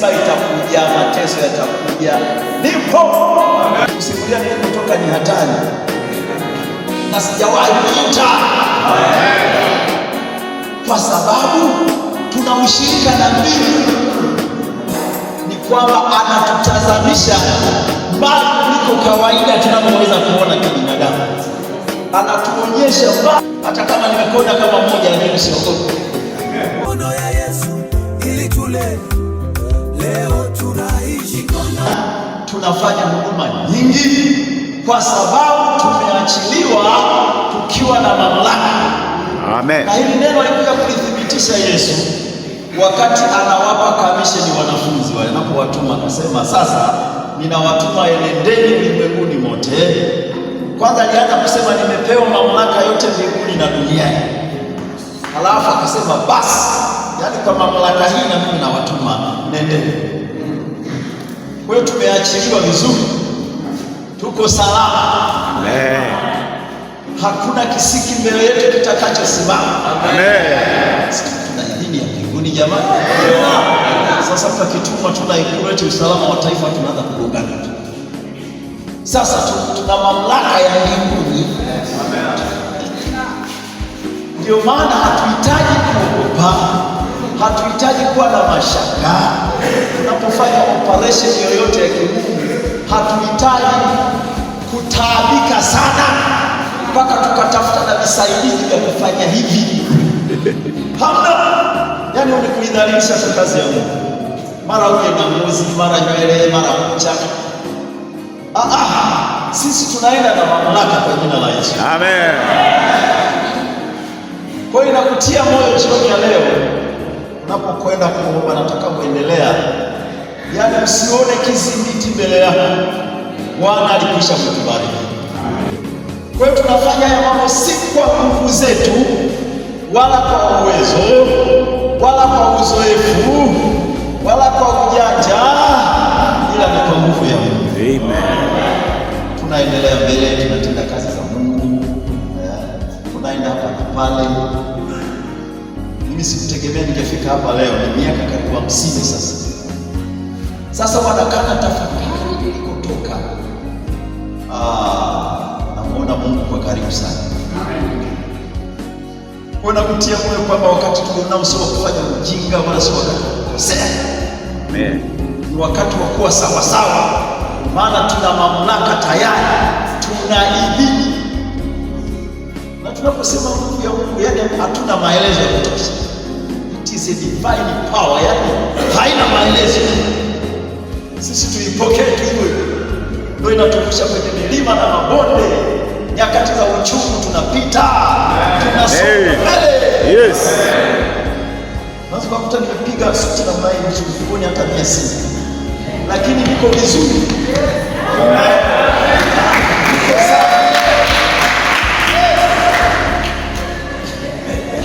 misiba itakuja, mateso yatakuja. Nipo kusimulia nilikotoka ni hatari, na sijawahi kujuta, kwa sababu tuna ushirika na mbingu. Ni kwamba anatutazamisha mbali kuliko kawaida tunavyoweza kuona kibinadamu. Anatuonyesha hata kama nimekonda kama mmoja, lakini siogopi. Mkono ya Yesu ili tule leo tunaishi kona. Tunafanya huduma nyingi kwa sababu tumeachiliwa tukiwa na mamlaka. Amen. Na hili neno alikuja kulithibitisha Yesu wakati anawapa kamisheni wanafunzi wale, anapowatuma akasema, sasa ninawatuma enendeni ulimwenguni mote. Kwanza alianza kusema nimepewa mamlaka yote mbinguni na duniani. Halafu akasema basi, yani kwa mamlaka hii na mimi nawatuma, nendeni. Kwa hiyo tumeachiliwa vizuri, tuko salama. Amen. Hakuna kisiki mbele yetu kitakachosimama. Amen. Tuna idhini ya mbinguni jamani. Sasa tukituma tunaikuleta usalama wa taifa, tunaanza kugongana. Sasa tuna mamlaka ya mbinguni. Ndio maana hatuhitaji kuogopa, hatuhitaji kuwa na mashaka. Tunapofanya operation yoyote ya kimungu, hatuhitaji kutaabika sana mpaka tukatafuta na visaidizi vya kufanya hivi. Hamna. Yani ni kuidhalilisha kazi ya Mungu. Mara uje na ngozi, mara nywele, mara kucha. Sisi tunaenda na mamlaka kwa jina la Yesu. Amen. Kwa hiyo nakutia moyo jioni ya leo, unapokwenda kuomba, nataka kuendelea, yaani usione kizingiti mbele yako. Bwana alikwisha kutubariki. Kwa hiyo tunafanya haya mambo si kwa nguvu zetu, wala kwa uwezo, wala kwa uzoefu, wala kwa ujanja, ila ni kwa nguvu ya Mungu. Amen. Tunaendelea mbele, tunatenda kazi za Mungu, tunaenda hapa na pale. Mimi sikutegemea ningefika hapa leo, ni miaka karibu 50 sasa. Sasa wanakana tafakari nilikotoka. Namuona Mungu kwa karibu sana. Kwa nakutia moyo kwamba wakati tulionao sio kufanya ujinga, wala sio wakati wa kukosea. Amen. Ni wakati wa kuwa sawa sawa, maana tuna mamlaka tayari, tuna idhini. Na tunaposema nguvu ya Mungu, yani hatuna maelezo ya kutosha. It is a divine power, yani haina maelezo. Sisi tuipokee tu hivyo. Ndio inatupusha kwenye milima na mabonde. Nyakati za uchungu tunapita, tunasonga mbele. Yes. Basi kukuta nimepiga suti na mai mzunguni hata 600. Lakini niko vizuri.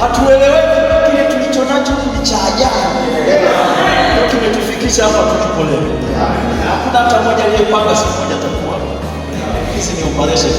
Hatueleweki, kile tulicho nacho ni cha ajabu. Ndio kimetufikisha hapa tulipo leo. Hakuna hata mmoja aliyepanga siku moja atakuwa. Hizi ni operation.